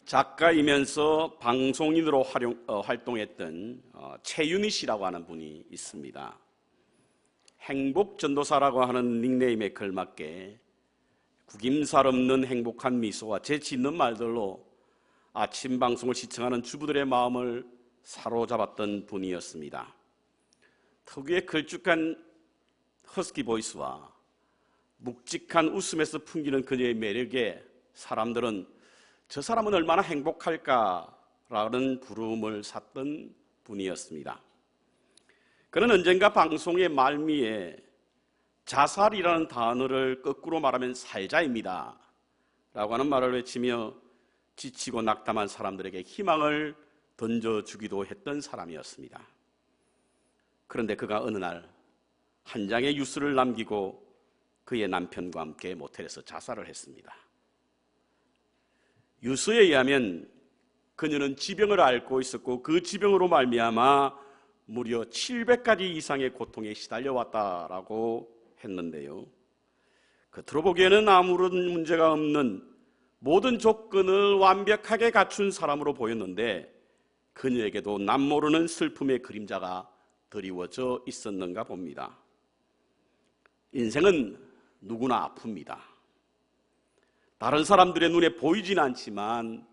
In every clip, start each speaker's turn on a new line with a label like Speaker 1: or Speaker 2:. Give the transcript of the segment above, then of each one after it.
Speaker 1: 작가이면서 방송인으로 활동했던 최윤희 씨라고 하는 분이 있습니다. 행복전도사라고 하는 닉네임에 걸맞게 구김살 없는 행복한 미소와 재치 있는 말들로 아침 방송을 시청하는 주부들의 마음을 사로잡았던 분이었습니다. 특유의 걸쭉한 허스키 보이스와 묵직한 웃음에서 풍기는 그녀의 매력에 사람들은 저 사람은 얼마나 행복할까라는 부름을 샀던 분이었습니다. 그는 언젠가 방송의 말미에 자살이라는 단어를 거꾸로 말하면 살자입니다 라고 하는 말을 외치며 지치고 낙담한 사람들에게 희망을 던져주기도 했던 사람이었습니다. 그런데 그가 어느 날 한 장의 유서를 남기고 그의 남편과 함께 모텔에서 자살을 했습니다. 유서에 의하면 그녀는 지병을 앓고 있었고 그 지병으로 말미암아 무려 700가지 이상의 고통에 시달려왔다라고 했는데요, 겉으로 보기에는 아무런 문제가 없는 모든 조건을 완벽하게 갖춘 사람으로 보였는데 그녀에게도 남모르는 슬픔의 그림자가 드리워져 있었는가 봅니다. 인생은 누구나 아픕니다. 다른 사람들의 눈에 보이진 않지만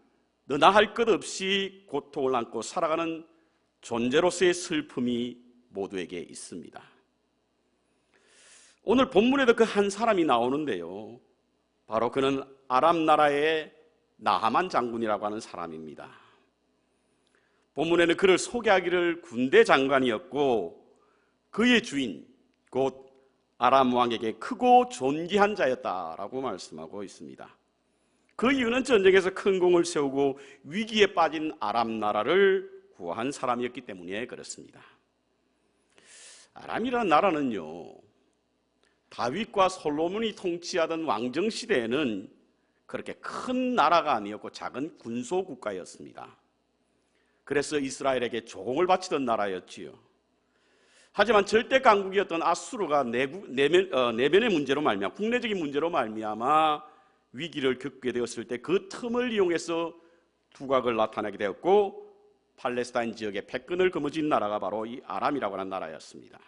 Speaker 1: 너나 할 것 없이 고통을 안고 살아가는 존재로서의 슬픔이 모두에게 있습니다. 오늘 본문에도 그 한 사람이 나오는데요, 바로 그는 아람 나라의 나하만 장군이라고 하는 사람입니다. 본문에는 그를 소개하기를 군대 장관이었고 그의 주인 곧 아람 왕에게 크고 존귀한 자였다라고 말씀하고 있습니다. 그 이유는 전쟁에서 큰 공을 세우고 위기에 빠진 아람 나라를 구한 사람이었기 때문에 그렇습니다. 아람이라는 나라는요, 다윗과 솔로몬이 통치하던 왕정 시대에는 그렇게 큰 나라가 아니었고 작은 군소 국가였습니다. 그래서 이스라엘에게 조공을 바치던 나라였지요. 하지만 절대 강국이었던 아수르가 내면의 문제로 말미암아, 국내적인 문제로 말미암아 위기를 겪게 되었을 때 그 틈을 이용해서 두각을 나타내게 되었고 팔레스타인 지역의 패권을 거머쥔 나라가 바로 이 아람이라고 하는 나라였습니다.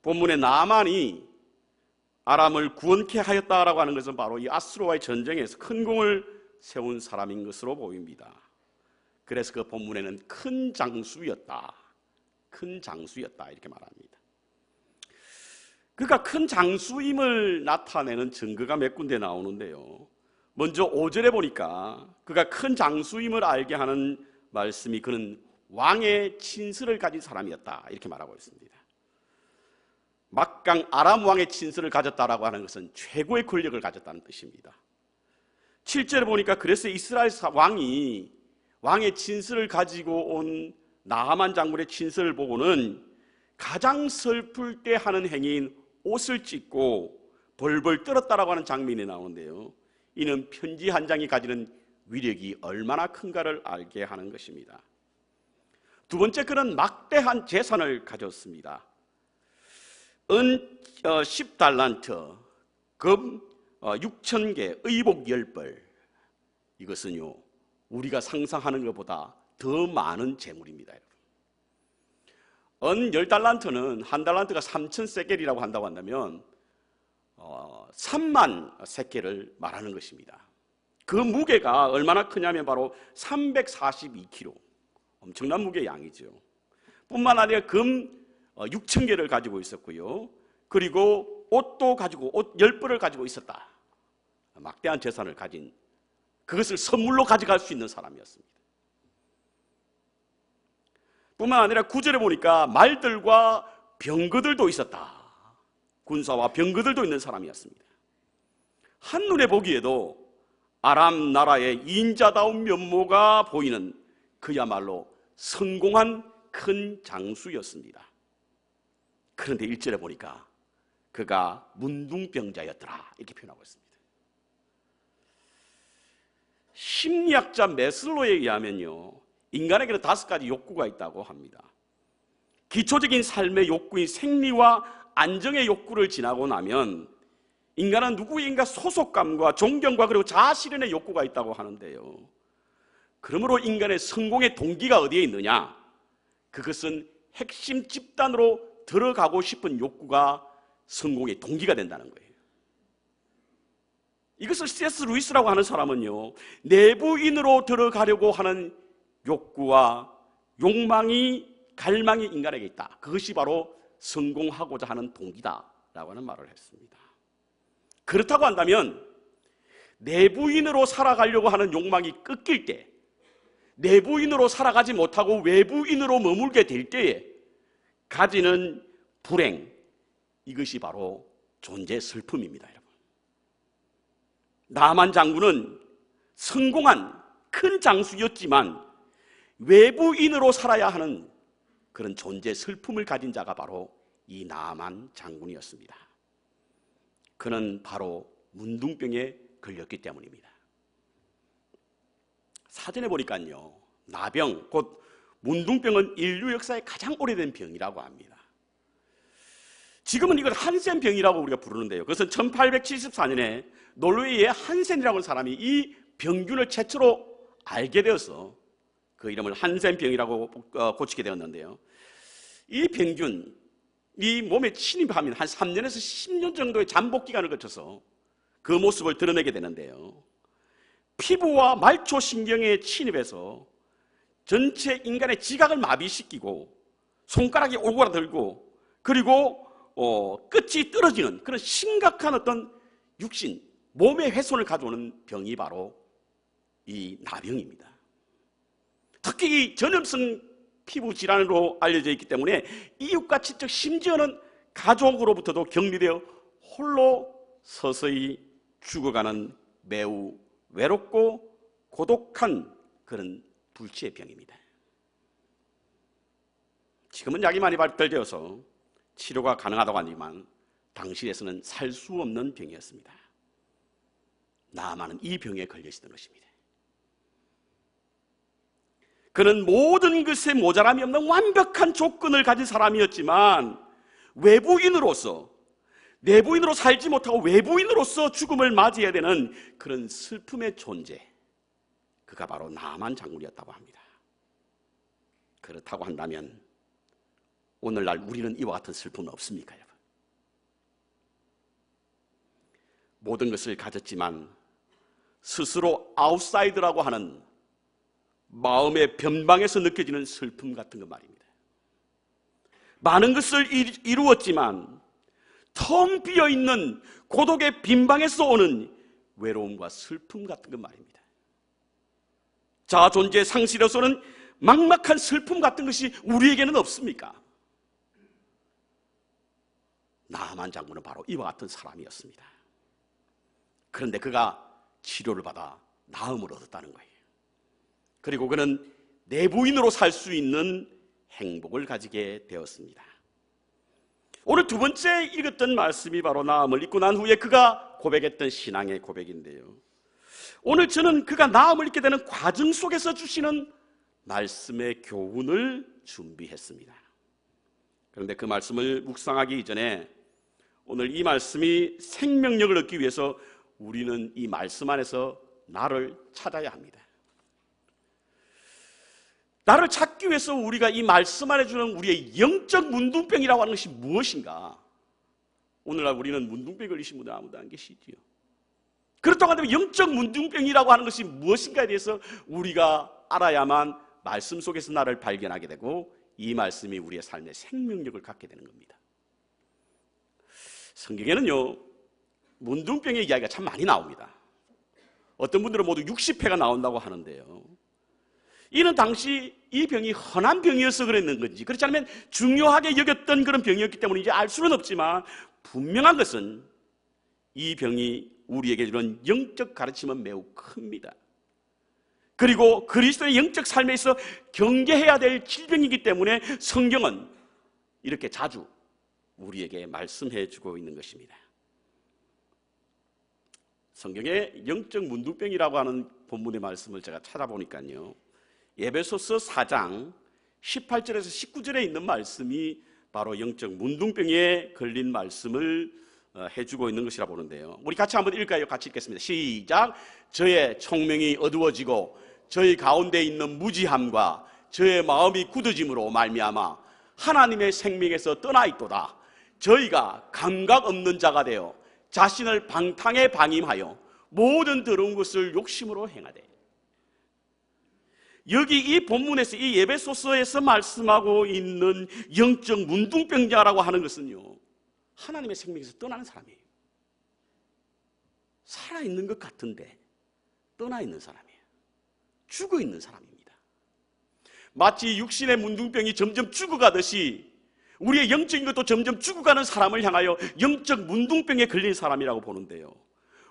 Speaker 1: 본문의 나만이 아람을 구원케 하였다라고 하는 것은 바로 이 아수르와의 전쟁에서 큰 공을 세운 사람인 것으로 보입니다. 그래서 그 본문에는 큰 장수였다 이렇게 말합니다. 그가 큰 장수임을 나타내는 증거가 몇 군데 나오는데요, 먼저 5절에 보니까 그가 큰 장수임을 알게 하는 말씀이 그는 왕의 친서를 가진 사람이었다 이렇게 말하고 있습니다. 막강 아람 왕의 친서를 가졌다라고 하는 것은 최고의 권력을 가졌다는 뜻입니다. 7절에 보니까 그래서 이스라엘 왕이 왕의 친서를 가지고 온 나하만 장군의 친서를 보고는 가장 슬플 때 하는 행위인 옷을 찢고 벌벌 떨었다라고 하는 장면이 나오는데요, 이는 편지 한 장이 가지는 위력이 얼마나 큰가를 알게 하는 것입니다. 두 번째, 그는 막대한 재산을 가졌습니다. 은 10달란트, 금 6,000개, 의복 10벌. 이것은요, 우리가 상상하는 것보다 더 많은 재물입니다. 은 10달란트는 한 달란트가 3,000세겔이라고 한다고 한다면 3만 세겔을 말하는 것입니다. 그 무게가 얼마나 크냐면 바로 342kg, 엄청난 무게의 양이죠. 뿐만 아니라 금 6,000개를 가지고 있었고요, 그리고 옷도 가지고 옷 10벌을 가지고 있었다. 막대한 재산을 가진, 그것을 선물로 가져갈 수 있는 사람이었습니다. 뿐만 아니라 9절에 보니까 말들과 병거들도 있었다. 군사와 병거들도 있는 사람이었습니다. 한눈에 보기에도 아람 나라의 인자다운 면모가 보이는 그야말로 성공한 큰 장수였습니다. 그런데 1절에 보니까 그가 문둥병자였더라 이렇게 표현하고 있습니다. 심리학자 메슬로에 의하면요, 인간에게는 5가지 욕구가 있다고 합니다. 기초적인 삶의 욕구인 생리와 안정의 욕구를 지나고 나면 인간은 누구인가 소속감과 존경과 그리고 자아실현의 욕구가 있다고 하는데요, 그러므로 인간의 성공의 동기가 어디에 있느냐? 그것은 핵심 집단으로 들어가고 싶은 욕구가 성공의 동기가 된다는 거예요. 이것을 C.S. 루이스라고 하는 사람은요, 내부인으로 들어가려고 하는 욕구와 욕망이, 갈망이 인간에게 있다. 그것이 바로 성공하고자 하는 동기다라고 하는 말을 했습니다. 그렇다고 한다면 내부인으로 살아가려고 하는 욕망이 꺾일 때, 내부인으로 살아가지 못하고 외부인으로 머물게 될 때에 가지는 불행, 이것이 바로 존재 슬픔입니다, 여러분. 나만 장군은 성공한 큰 장수였지만 외부인으로 살아야 하는 그런 존재 슬픔을 가진 자가 바로 이 나만 장군이었습니다. 그는 바로 문둥병에 걸렸기 때문입니다. 사전에 보니까요, 나병, 곧 문둥병은 인류 역사에 가장 오래된 병이라고 합니다. 지금은 이걸 한센병이라고 우리가 부르는데요, 그것은 1874년에 노르웨이의 한센이라고 하는 사람이 이 병균을 최초로 알게 되어서 그 이름을 한센병이라고 고치게 되었는데요, 이 병균, 이 몸에 침입하면 한 3년에서 10년 정도의 잠복 기간을 거쳐서 그 모습을 드러내게 되는데요, 피부와 말초신경에 침입해서 전체 인간의 지각을 마비시키고 손가락이 오그라들고 그리고 끝이 떨어지는 그런 심각한 어떤 육신, 몸의 훼손을 가져오는 병이 바로 이 나병입니다. 특히 이 전염성 피부 질환으로 알려져 있기 때문에 이웃과 친척, 심지어는 가족으로부터도 격리되어 홀로 서서히 죽어가는 매우 외롭고 고독한 그런 불치의 병입니다. 지금은 약이 많이 발달되어서 치료가 가능하다고 하지만 당시에서는 살 수 없는 병이었습니다. 나만은 이 병에 걸려있던 것입니다. 그는 모든 것에 모자람이 없는 완벽한 조건을 가진 사람이었지만 외부인으로서, 내부인으로 살지 못하고 외부인으로서 죽음을 맞이해야 되는 그런 슬픔의 존재, 그가 바로 나만 장군이었다고 합니다. 그렇다고 한다면 오늘날 우리는 이와 같은 슬픔은 없습니까, 여러분? 모든 것을 가졌지만 스스로 아웃사이더라고 하는 마음의 변방에서 느껴지는 슬픔 같은 것 말입니다. 많은 것을 이루었지만 텅 비어있는 고독의 빈방에서 오는 외로움과 슬픔 같은 것 말입니다. 자아 존재 상실에서는 막막한 슬픔 같은 것이 우리에게는 없습니까? 나만 장군은 바로 이와 같은 사람이었습니다. 그런데 그가 치료를 받아 나음을 얻었다는 거예요. 그리고 그는 내부인으로 살 수 있는 행복을 가지게 되었습니다. 오늘 두 번째 읽었던 말씀이 바로 나음을 읽고 난 후에 그가 고백했던 신앙의 고백인데요, 오늘 저는 그가 나음을 읽게 되는 과정 속에서 주시는 말씀의 교훈을 준비했습니다. 그런데 그 말씀을 묵상하기 이전에 오늘 이 말씀이 생명력을 얻기 위해서 우리는 이 말씀 안에서 나를 찾아야 합니다. 나를 찾기 위해서 우리가 이 말씀 안에 주는 우리의 영적 문둥병이라고 하는 것이 무엇인가? 오늘날 우리는 문둥병 걸리신 분들 아무도 안 계시지요. 그렇다고 한다면 영적 문둥병이라고 하는 것이 무엇인가에 대해서 우리가 알아야만 말씀 속에서 나를 발견하게 되고 이 말씀이 우리의 삶의 생명력을 갖게 되는 겁니다. 성경에는요, 문둥병의 이야기가 참 많이 나옵니다. 어떤 분들은 모두 60회가 나온다고 하는데요, 이는 당시 이 병이 흔한 병이어서 그랬는 건지, 그렇지 않으면 중요하게 여겼던 그런 병이었기 때문에 이제 알 수는 없지만 분명한 것은 이 병이 우리에게 주는 영적 가르침은 매우 큽니다. 그리고 그리스도의 영적 삶에 있어 경계해야 될 질병이기 때문에 성경은 이렇게 자주 우리에게 말씀해 주고 있는 것입니다. 성경의 영적 문둥병이라고 하는 본문의 말씀을 제가 찾아보니까요, 에베소서 4장 18절에서 19절에 있는 말씀이 바로 영적 문둥병에 걸린 말씀을 해주고 있는 것이라 보는데요, 우리 같이 한번 읽을까요? 같이 읽겠습니다. 시작. 저의 총명이 어두워지고 저희 가운데 있는 무지함과 저의 마음이 굳어짐으로 말미암아 하나님의 생명에서 떠나 있도다. 저희가 감각 없는 자가 되어 자신을 방탕에 방임하여 모든 더러운 것을 욕심으로 행하되. 여기 이 본문에서, 이 에베소서에서 말씀하고 있는 영적 문둥병자라고 하는 것은요, 하나님의 생명에서 떠나는 사람이에요. 살아있는 것 같은데 떠나 있는 사람이에요. 죽어 있는 사람입니다. 마치 육신의 문둥병이 점점 죽어가듯이 우리의 영적인 것도 점점 죽어가는 사람을 향하여 영적 문둥병에 걸린 사람이라고 보는데요.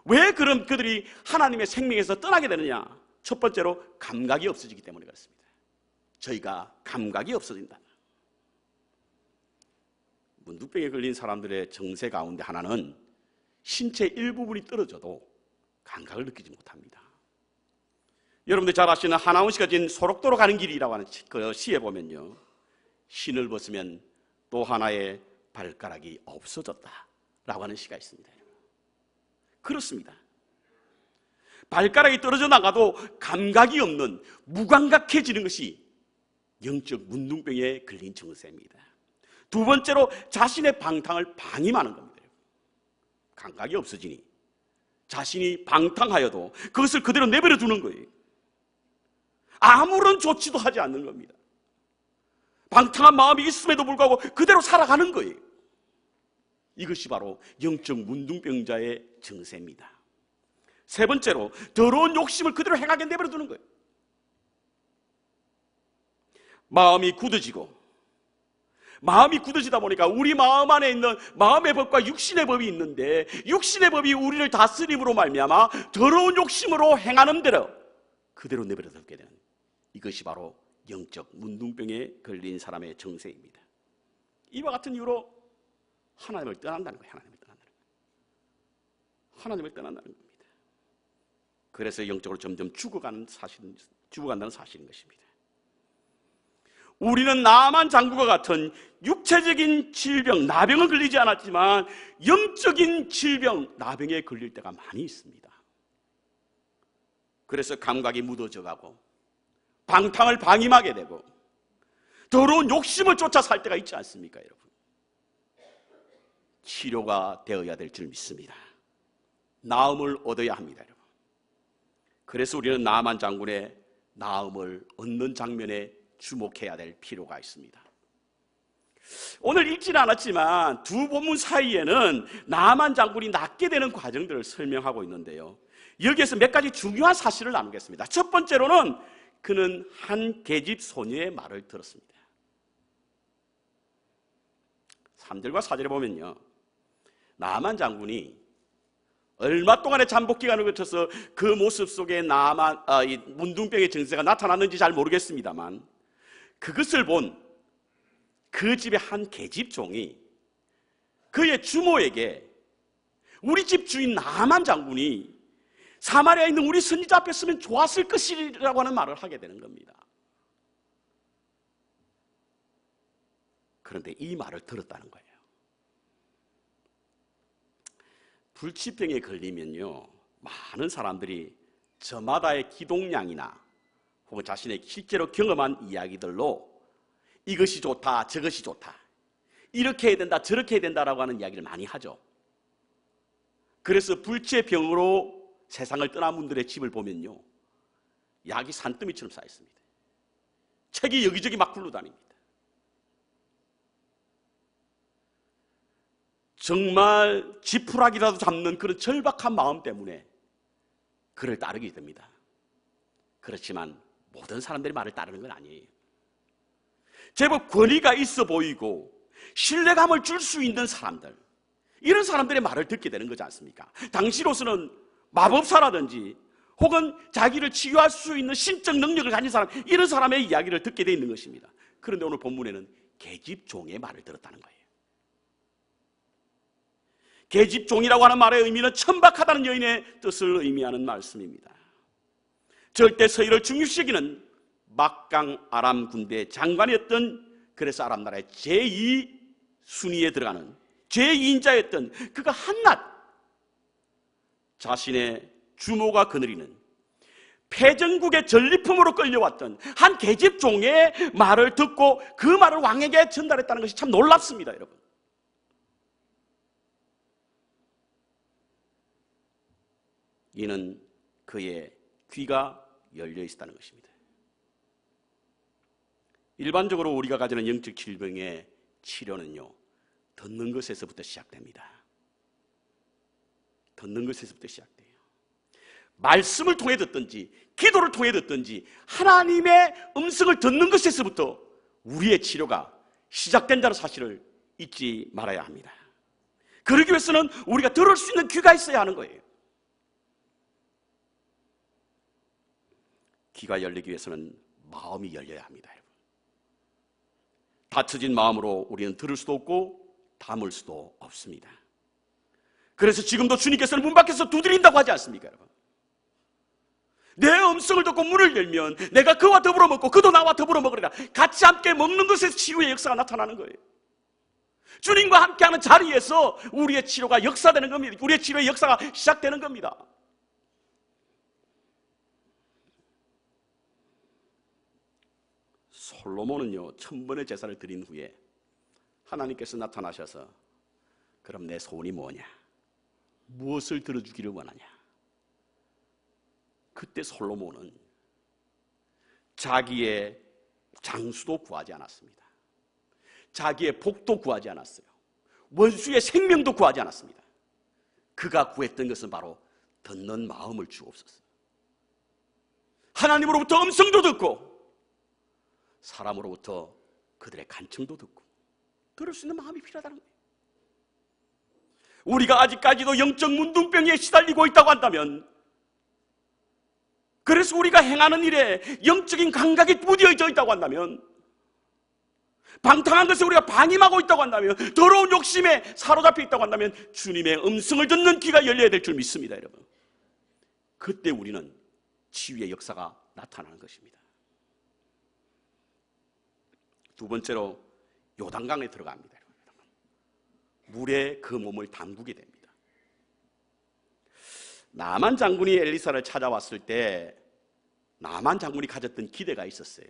Speaker 1: 왜 그럼 그들이 하나님의 생명에서 떠나게 되느냐? 첫 번째로 감각이 없어지기 때문에 그렇습니다. 저희가 감각이 없어진다. 문둥병에 걸린 사람들의 정세 가운데 하나는 신체 일부분이 떨어져도 감각을 느끼지 못합니다. 여러분들 잘 아시는 하나원 씨가 지은 소록도로 가는 길이라고 하는 그 시에 보면요, 신을 벗으면 또 하나의 발가락이 없어졌다라고 하는 시가 있습니다. 그렇습니다. 발가락이 떨어져 나가도 감각이 없는, 무감각해지는 것이 영적 문둥병에 걸린 증세입니다. 두 번째로 자신의 방탕을 방임하는 겁니다. 감각이 없어지니 자신이 방탕하여도 그것을 그대로 내버려 두는 거예요. 아무런 조치도 하지 않는 겁니다. 방탕한 마음이 있음에도 불구하고 그대로 살아가는 거예요. 이것이 바로 영적 문둥병자의 증세입니다. 세 번째로 더러운 욕심을 그대로 행하게 내버려 두는 거예요. 마음이 굳어지다 보니까 우리 마음 안에 있는 마음의 법과 육신의 법이 있는데, 육신의 법이 우리를 다스림으로 말미암아 더러운 욕심으로 행하는 대로 그대로 내버려 두게 되는, 이것이 바로 영적 문둥병에 걸린 사람의 정세입니다. 이와 같은 이유로 하나님을 떠난다는 거예요. 하나님을 떠난다는 겁니다. 그래서 영적으로 점점 죽어간다는 사실인 것입니다. 우리는 나만 장군과 같은 육체적인 질병, 나병은 걸리지 않았지만 영적인 질병, 나병에 걸릴 때가 많이 있습니다. 그래서 감각이 무뎌져 가고 방탕을 방임하게 되고 더러운 욕심을 쫓아 살 때가 있지 않습니까, 여러분? 치료가 되어야 될 줄 믿습니다. 나음을 얻어야 합니다, 여러분. 그래서 우리는 나만 장군의 나음을 얻는 장면에 주목해야 될 필요가 있습니다. 오늘 읽지는 않았지만 두 본문 사이에는 나만 장군이 낫게 되는 과정들을 설명하고 있는데요, 여기에서 몇 가지 중요한 사실을 나누겠습니다. 첫 번째로는 그는 한 계집 소녀의 말을 들었습니다. 3절과 4절에 보면요, 나만 장군이 얼마 동안의 잠복 기간을 거쳐서 그 모습 속에 이 문둥병의 증세가 나타났는지 잘 모르겠습니다만, 그것을 본 그 집의 한 계집종이 그의 주모에게 우리 집 주인 나만 장군이 사마리아에 있는 우리 선지자 앞에 서면 좋았을 것이라고 하는 말을 하게 되는 겁니다. 그런데 이 말을 들었다는 거예요. 불치병에 걸리면요, 많은 사람들이 저마다의 기동량이나 혹은 자신의 실제로 경험한 이야기들로 이것이 좋다, 저것이 좋다, 이렇게 해야 된다, 저렇게 해야 된다라고 하는 이야기를 많이 하죠. 그래서 불치병으로 세상을 떠난 분들의 집을 보면요, 약이 산더미처럼 쌓여 있습니다. 책이 여기저기 막 굴러다닙니다. 정말 지푸라기라도 잡는 그런 절박한 마음 때문에 그를 따르게 됩니다. 그렇지만 모든 사람들이 말을 따르는 건 아니에요. 제법 권위가 있어 보이고 신뢰감을 줄 수 있는 사람들, 이런 사람들의 말을 듣게 되는 거지 않습니까? 당시로서는 마법사라든지 혹은 자기를 치유할 수 있는 신적 능력을 가진 사람, 이런 사람의 이야기를 듣게 되어 있는 것입니다. 그런데 오늘 본문에는 계집종의 말을 들었다는 거예요. 계집종이라고 하는 말의 의미는 천박하다는 여인의 뜻을 의미하는 말씀입니다. 절대 서열을 중요시기는 막강 아람 군대 장관이었던, 그래서 아람 나라의 제2순위에 들어가는 제2인자였던 그가 한낱 자신의 주모가 거느리는 패전국의 전리품으로 끌려왔던 한 계집종의 말을 듣고 그 말을 왕에게 전달했다는 것이 참 놀랍습니다, 여러분. 이는 그의 귀가 열려 있었다는 것입니다. 일반적으로 우리가 가지는 영적 질병의 치료는요, 듣는 것에서부터 시작됩니다. 듣는 것에서부터 시작돼요. 말씀을 통해 듣든지 기도를 통해 듣든지 하나님의 음성을 듣는 것에서부터 우리의 치료가 시작된다는 사실을 잊지 말아야 합니다. 그러기 위해서는 우리가 들을 수 있는 귀가 있어야 하는 거예요. 귀가 열리기 위해서는 마음이 열려야 합니다, 여러분. 닫혀진 마음으로 우리는 들을 수도 없고 담을 수도 없습니다. 그래서 지금도 주님께서는 문 밖에서 두드린다고 하지 않습니까, 여러분? 내 음성을 듣고 문을 열면 내가 그와 더불어 먹고 그도 나와 더불어 먹으리라. 같이 함께 먹는 것에서 치유의 역사가 나타나는 거예요. 주님과 함께하는 자리에서 우리의 치료가 역사되는 겁니다. 우리의 치료의 역사가 시작되는 겁니다. 솔로몬은요, 1000번의 제사를 드린 후에 하나님께서 나타나셔서 그럼 내 소원이 뭐냐? 무엇을 들어주기를 원하냐? 그때 솔로몬은 자기의 장수도 구하지 않았습니다. 자기의 복도 구하지 않았어요. 원수의 생명도 구하지 않았습니다. 그가 구했던 것은 바로 듣는 마음을 주옵소서. 하나님으로부터 음성도 듣고 사람으로부터 그들의 간청도 듣고 들을 수 있는 마음이 필요하다는 거예요. 우리가 아직까지도 영적 문둥병에 시달리고 있다고 한다면, 그래서 우리가 행하는 일에 영적인 감각이 무뎌져 있다고 한다면, 방탕한 것에 우리가 방임하고 있다고 한다면, 더러운 욕심에 사로잡혀 있다고 한다면 주님의 음성을 듣는 귀가 열려야 될 줄 믿습니다, 여러분. 그때 우리는 치유의 역사가 나타나는 것입니다. 두 번째로 요단강에 들어갑니다. 물에 그 몸을 담그게 됩니다. 나만 장군이 엘리사를 찾아왔을 때 나만 장군이 가졌던 기대가 있었어요.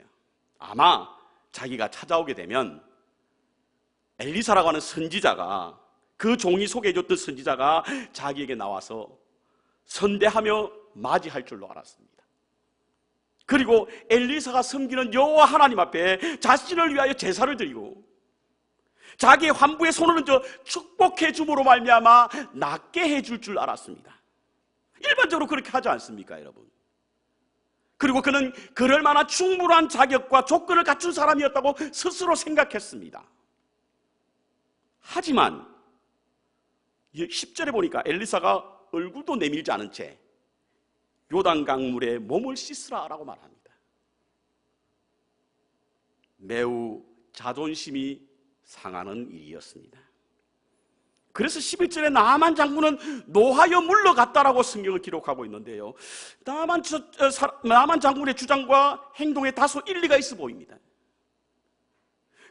Speaker 1: 아마 자기가 찾아오게 되면 엘리사라고 하는 선지자가, 그 종이 소개해줬던 선지자가 자기에게 나와서 선대하며 맞이할 줄로 알았습니다. 그리고 엘리사가 섬기는 여호와 하나님 앞에 자신을 위하여 제사를 드리고 자기의 환부의 손을 얹어 축복해 줌으로 말미암아 낫게 해줄 줄 알았습니다. 일반적으로 그렇게 하지 않습니까, 여러분? 그리고 그는 그럴 만한 충분한 자격과 조건을 갖춘 사람이었다고 스스로 생각했습니다. 하지만 10절에 보니까 엘리사가 얼굴도 내밀지 않은 채 요단강물에 몸을 씻으라라고 말합니다. 매우 자존심이 상하는 일이었습니다. 그래서 11절에 나만 장군은 노하여 물러갔다라고 성경을 기록하고 있는데요, 나만 장군의 주장과 행동에 다소 일리가 있어 보입니다.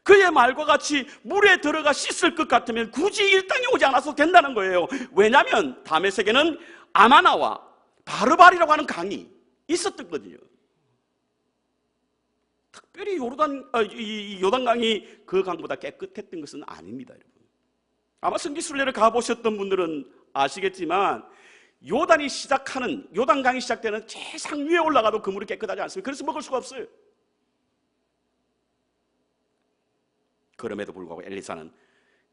Speaker 1: 그의 말과 같이 물에 들어가 씻을 것 같으면 굳이 이 땅에 오지 않아도 된다는 거예요. 왜냐하면 다메섹에는 아마나와 바르발이라고 하는 강이 있었던 거거든요. 특별히 요단강이 그 강보다 깨끗했던 것은 아닙니다, 여러분. 아마 성지순례를 가보셨던 분들은 아시겠지만 요단강이 시작되는 제상 위에 올라가도 그 물이 깨끗하지 않습니다. 그래서 먹을 수가 없어요. 그럼에도 불구하고 엘리사는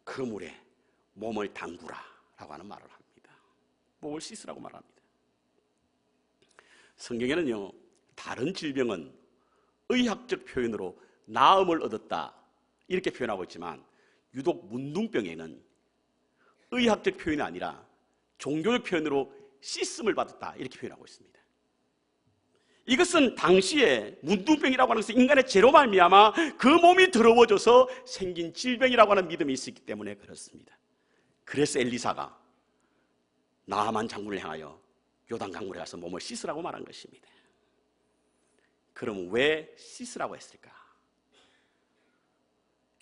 Speaker 1: 그 물에 몸을 담그라라고 하는 말을 합니다. 몸을 씻으라고 말합니다. 성경에는요, 다른 질병은 의학적 표현으로 나음을 얻었다 이렇게 표현하고 있지만 유독 문둥병에는 의학적 표현이 아니라 종교적 표현으로 씻음을 받았다 이렇게 표현하고 있습니다. 이것은 당시에 문둥병이라고 하는 것은 인간의 죄로 말미암아 그 몸이 더러워져서 생긴 질병이라고 하는 믿음이 있었기 때문에 그렇습니다. 그래서 엘리사가 나아만 장군을 향하여 요단강물에 가서 몸을 씻으라고 말한 것입니다. 그럼 왜 씻으라고 했을까?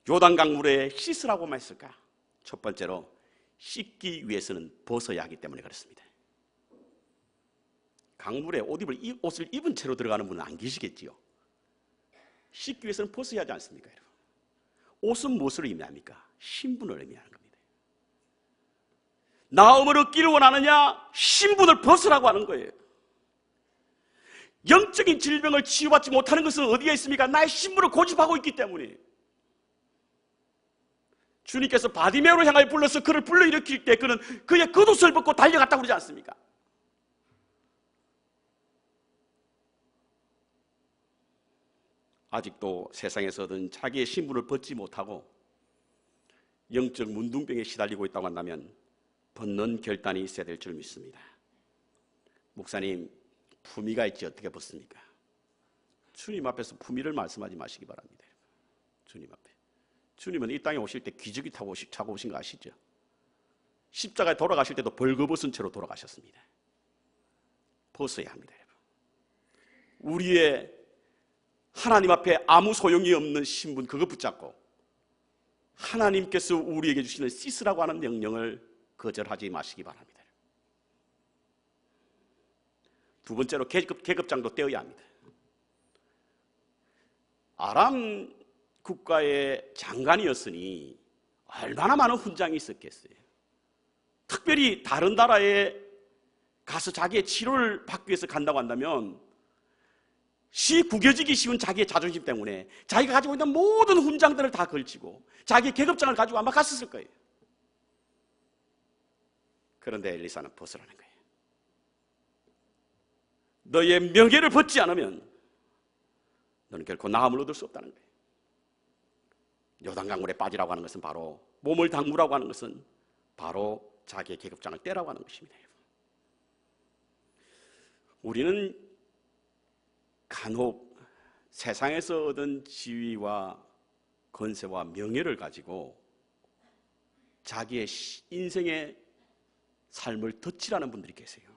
Speaker 1: 요단강물에 씻으라고만 했을까? 첫 번째로 씻기 위해서는 벗어야 하기 때문에 그렇습니다. 강물에 옷을 입은 채로 들어가는 분은 안 계시겠지요. 씻기 위해서는 벗어야 하지 않습니까, 여러분? 옷은 무엇을 의미합니까? 신분을 의미하는 겁니다. 나음을 얻기를 원하느냐? 신분을 벗으라고 하는 거예요. 영적인 질병을 치유받지 못하는 것은 어디에 있습니까? 나의 신분을 고집하고 있기 때문에. 주님께서 바디메오를 향하여 불러서 그를 불러일으킬 때 그는 그의 겉옷을 벗고 달려갔다고 그러지 않습니까? 아직도 세상에서든 자기의 신분을 벗지 못하고 영적 문둥병에 시달리고 있다고 한다면 벗는 결단이 있어야 될 줄 믿습니다. 목사님, 품위가 있지 어떻게 벗습니까? 주님 앞에서 품위를 말씀하지 마시기 바랍니다. 주님 앞에. 주님은 이 땅에 오실 때 기저귀 타고 차고 오신 거 아시죠? 십자가에 돌아가실 때도 벌거벗은 채로 돌아가셨습니다. 벗어야 합니다, 여러분. 우리의 하나님 앞에 아무 소용이 없는 신분 그거 붙잡고 하나님께서 우리에게 주시는 시스라고 하는 명령을 거절하지 마시기 바랍니다. 두 번째로 계급장도 떼어야 합니다. 아람 국가의 장관이었으니 얼마나 많은 훈장이 있었겠어요. 특별히 다른 나라에 가서 자기의 치료를 받기 위해서 간다고 한다면 구겨지기 쉬운 자기의 자존심 때문에 자기가 가지고 있는 모든 훈장들을 다 걸치고 자기의 계급장을 가지고 아마 갔었을 거예요. 그런데 엘리사는 벗으라는 거예요. 너의 명예를 벗지 않으면 너는 결코 나음을 얻을 수 없다는 거예요. 요단강물에 빠지라고 하는 것은 바로 몸을 담그라고 하는 것은 바로 자기의 계급장을 떼라고 하는 것입니다. 우리는 간혹 세상에서 얻은 지위와 권세와 명예를 가지고 자기의 인생의 삶을 덧칠하는 분들이 계세요.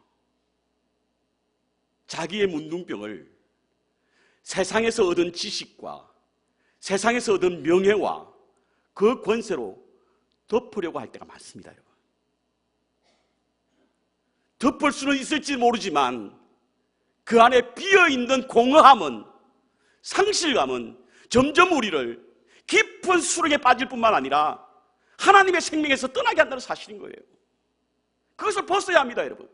Speaker 1: 자기의 문둥병을 세상에서 얻은 지식과 세상에서 얻은 명예와 그 권세로 덮으려고 할 때가 많습니다, 여러분. 덮을 수는 있을지 모르지만 그 안에 비어있는 공허함은, 상실감은 점점 우리를 깊은 수렁에 빠질 뿐만 아니라 하나님의 생명에서 떠나게 한다는 사실인 거예요. 그것을 벗어야 합니다, 여러분.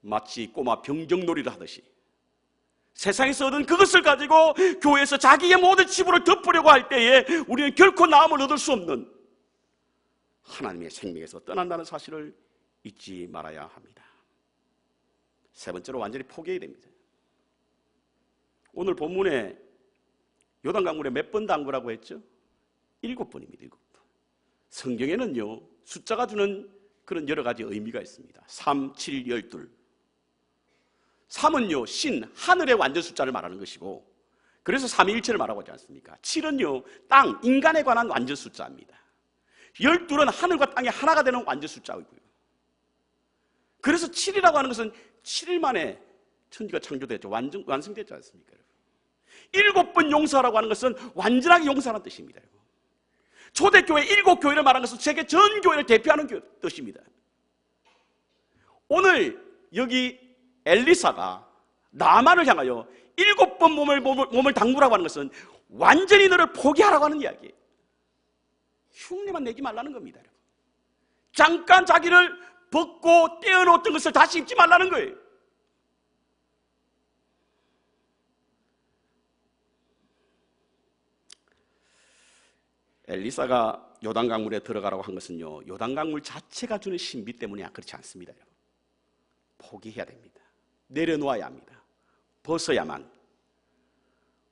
Speaker 1: 마치 꼬마 병정놀이를 하듯이 세상에서 얻은 그것을 가지고 교회에서 자기의 모든 치부를 덮으려고 할 때에 우리는 결코 나음을 얻을 수 없는 하나님의 생명에서 떠난다는 사실을 잊지 말아야 합니다. 세 번째로 완전히 포기해야 됩니다. 오늘 본문에 요단강물에 몇 번 담그라고 했죠? 7번입니다. 7번. 성경에는요, 숫자가 주는 그런 여러 가지 의미가 있습니다. 3, 7, 12. 3은요, 신, 하늘의 완전 숫자를 말하는 것이고, 그래서 삼위일체를 말하고 있지 않습니까? 7은요, 땅, 인간에 관한 완전 숫자입니다. 12는 하늘과 땅이 하나가 되는 완전 숫자이고요. 그래서 7이라고 하는 것은 7일 만에 천지가 창조됐죠. 완성됐지 않습니까? 7번 용서하라고 하는 것은 완전하게 용서하는 뜻입니다. 초대교회 7교회를 말하는 것은 세계 전 교회를 대표하는 뜻입니다. 오늘 여기 엘리사가 나만을 향하여 7번 몸을 담그라고 하는 것은 완전히 너를 포기하라고 하는 이야기예요. 흉내만 내지 말라는 겁니다. 잠깐 자기를 벗고 떼어놓았던 것을 다시 입지 말라는 거예요. 엘리사가 요단강물에 들어가라고 한 것은요, 요단강물 자체가 주는 신비 때문에 그렇지 않습니다. 포기해야 됩니다. 내려놓아야 합니다. 벗어야만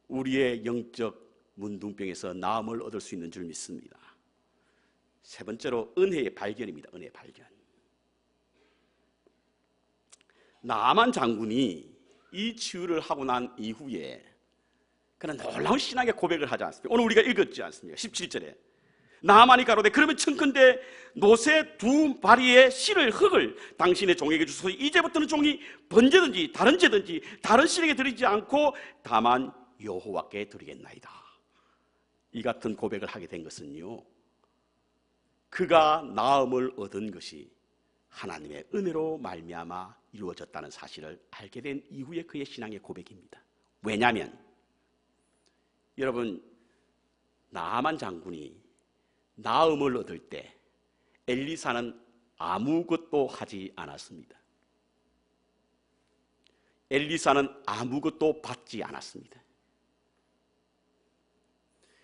Speaker 1: 우리의 영적 문둥병에서 나음을 얻을 수 있는 줄 믿습니다. 세 번째로 은혜의 발견입니다. 은혜의 발견. 나아만 장군이 이 치유를 하고 난 이후에 그는 놀라운 신앙의 고백을 하지 않습니까? 오늘 우리가 읽었지 않습니까? 17절에 나아만이 가로되 그러면 청컨대 노새 2바리의 실을 흙을 당신의 종에게 주소서. 이제부터는 종이 번제든지 다른 제든지 다른 신에게 드리지 않고 다만 여호와께 드리겠나이다. 이 같은 고백을 하게 된 것은요, 그가 나음을 얻은 것이 하나님의 은혜로 말미암아 이루어졌다는 사실을 알게 된 이후에 그의 신앙의 고백입니다. 왜냐하면 여러분, 나아만 장군이 나음을 얻을 때 엘리사는 아무것도 하지 않았습니다. 엘리사는 아무것도 받지 않았습니다.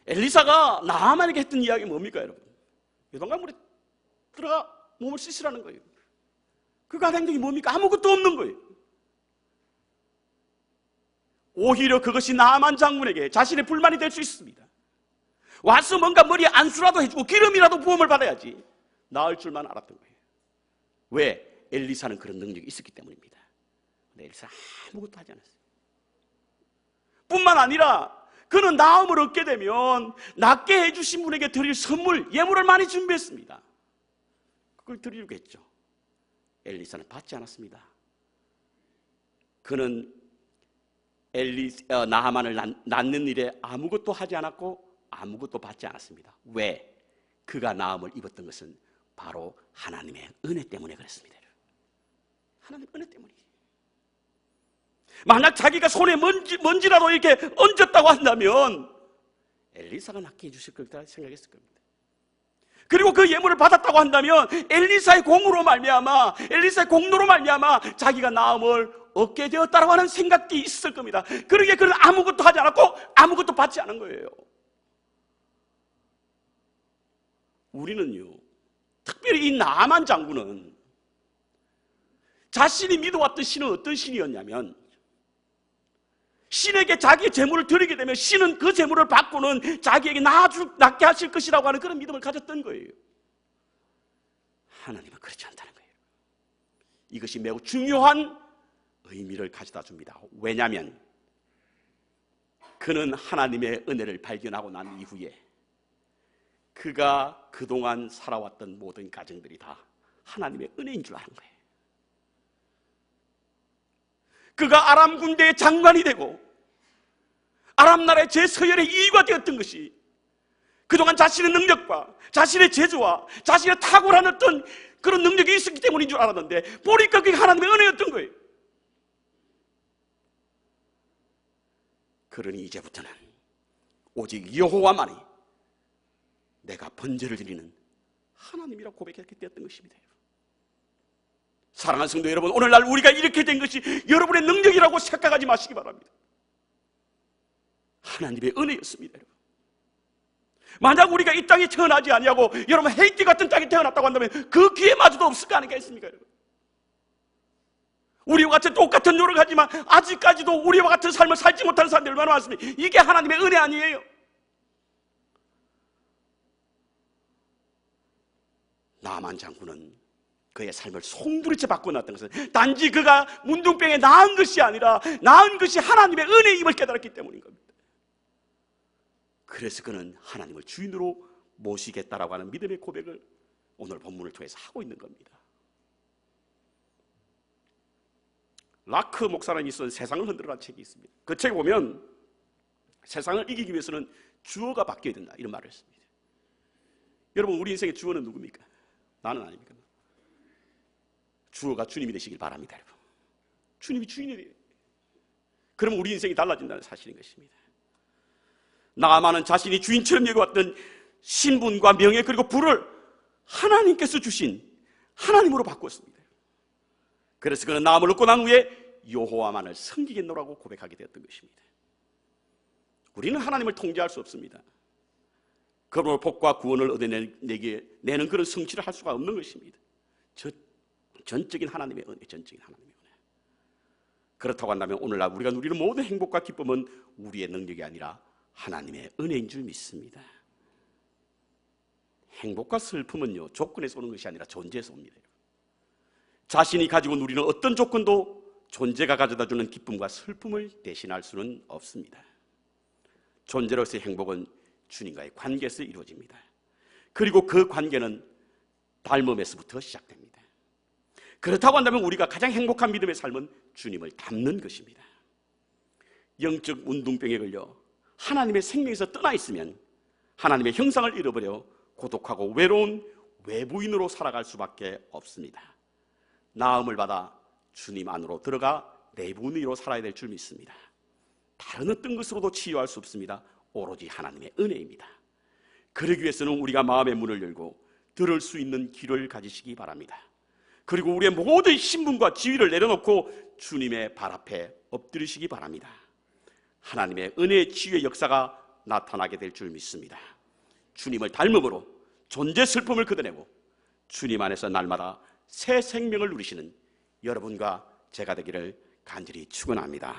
Speaker 1: 엘리사가 나아만에게 했던 이야기가 뭡니까, 여러분? 요단강물에 들어가 몸을 씻으라는 거예요. 그가 한 행동이 뭡니까? 아무것도 없는 거예요. 오히려 그것이 나아만 장군에게 자신의 불만이 될 수 있습니다. 와서 뭔가 머리에 안수라도 해주고 기름이라도 부음을 받아야지 나을 줄만 알았던 거예요. 왜? 엘리사는 그런 능력이 있었기 때문입니다. 근데 엘리사는 아무것도 하지 않았어요. 뿐만 아니라 그는 나음을 얻게 되면 낫게 해주신 분에게 드릴 선물, 예물을 많이 준비했습니다. 그걸 드리려고 했죠. 엘리사는 받지 않았습니다. 그는 나하만을 낳는 일에 아무것도 하지 않았고 아무것도 받지 않았습니다. 왜? 그가 나음을 입었던 것은 바로 하나님의 은혜 때문에 그랬습니다. 하나님의 은혜 때문이에요. 만약 자기가 손에 먼지라도 이렇게 얹었다고 한다면 엘리사가 낫게 해주실 거다 생각했을 겁니다. 그리고 그 예물을 받았다고 한다면 엘리사의 공으로 말미암아, 엘리사의 공로로 말미암아 자기가 나음을 얻게 되었다라고 하는 생각이 있을 겁니다. 그러기에 그는 아무것도 하지 않았고 아무것도 받지 않은 거예요. 우리는요, 특별히 이 나아만 장군은 자신이 믿어왔던 신은 어떤 신이었냐면, 신에게 자기의 재물을 드리게 되면 신은 그 재물을 받고는 자기에게 낫게 하실 것이라고 하는 그런 믿음을 가졌던 거예요. 하나님은 그렇지 않다는 거예요. 이것이 매우 중요한 의미를 가져다 줍니다. 왜냐하면 그는 하나님의 은혜를 발견하고 난 이후에 그가 그동안 살아왔던 모든 가정들이 다 하나님의 은혜인 줄 아는 거예요. 그가 아람 군대의 장관이 되고 아람 나라의 제서열의 이위가 되었던 것이 그동안 자신의 능력과 자신의 재주와 자신의 탁월한 어떤 그런 능력이 있었기 때문인 줄 알았는데 보니까 그게 하나님의 은혜였던 거예요. 그러니 이제부터는 오직 여호와만이 내가 번제를 드리는 하나님이라고 고백했게 되었던 것입니다. 사랑하는 성도 여러분, 오늘날 우리가 이렇게 된 것이 여러분의 능력이라고 생각하지 마시기 바랍니다. 하나님의 은혜였습니다. 여러분. 만약 우리가 이 땅에 태어나지 아니하고 여러분 헤이티 같은 땅에 태어났다고 한다면 그 기회마저도 없을 거 아니겠습니까? 여러분. 우리와 같이 똑같은 노력하지만 아직까지도 우리와 같은 삶을 살지 못하는 사람들이 얼마나 많습니까? 이게 하나님의 은혜 아니에요? 나아만 장군은 그의 삶을 송두리째 바꿔놨던 것은 단지 그가 문둥병에 나은 것이 아니라 나은 것이 하나님의 은혜임을 깨달았기 때문인 겁니다. 그래서 그는 하나님을 주인으로 모시겠다라고 하는 믿음의 고백을 오늘 본문을 통해서 하고 있는 겁니다. 라크 목사님이 쓴 세상을 흔들어라는 책이 있습니다. 그 책에 보면 세상을 이기기 위해서는 주어가 바뀌어야 된다 이런 말을 했습니다. 여러분, 우리 인생의 주어는 누굽니까? 나는 아닙니까? 주어가 주님이 되시길 바랍니다. 여러분. 주님이 주인이 돼요. 그러면 우리 인생이 달라진다는 사실인 것입니다. 나아만은 자신이 주인처럼 여겨왔던 신분과 명예 그리고 부를 하나님께서 주신 하나님으로 바꾸었습니다. 그래서 그는 나음을 얻고 난 후에 여호와만을 섬기겠노라고 고백하게 되었던 것입니다. 우리는 하나님을 통제할 수 없습니다. 그러므로 복과 구원을 얻어내는 그런 성취를 할 수가 없는 것입니다. 전적인 하나님의 은혜, 전적인 하나님의 은혜. 그렇다고 한다면 오늘날 우리가 누리는 모든 행복과 기쁨은 우리의 능력이 아니라 하나님의 은혜인 줄 믿습니다. 행복과 슬픔은요, 조건에서 오는 것이 아니라 존재에서 옵니다. 자신이 가지고 누리는 어떤 조건도 존재가 가져다주는 기쁨과 슬픔을 대신할 수는 없습니다. 존재로서의 행복은 주님과의 관계에서 이루어집니다. 그리고 그 관계는 닮음에서부터 시작됩니다. 그렇다고 한다면 우리가 가장 행복한 믿음의 삶은 주님을 닮는 것입니다. 영적 문둥병에 걸려 하나님의 생명에서 떠나 있으면 하나님의 형상을 잃어버려 고독하고 외로운 외부인으로 살아갈 수밖에 없습니다. 나음을 받아 주님 안으로 들어가 내분위로 살아야 될 줄 믿습니다. 다른 어떤 것으로도 치유할 수 없습니다. 오로지 하나님의 은혜입니다. 그러기 위해서는 우리가 마음의 문을 열고 들을 수 있는 귀를 가지시기 바랍니다. 그리고 우리의 모든 신분과 지위를 내려놓고 주님의 발 앞에 엎드리시기 바랍니다. 하나님의 은혜의 치유의 역사가 나타나게 될 줄 믿습니다. 주님을 닮음으로 존재 슬픔을 걷어내고 주님 안에서 날마다 새 생명을 누리시는 여러분과 제가 되기를 간절히 축원합니다.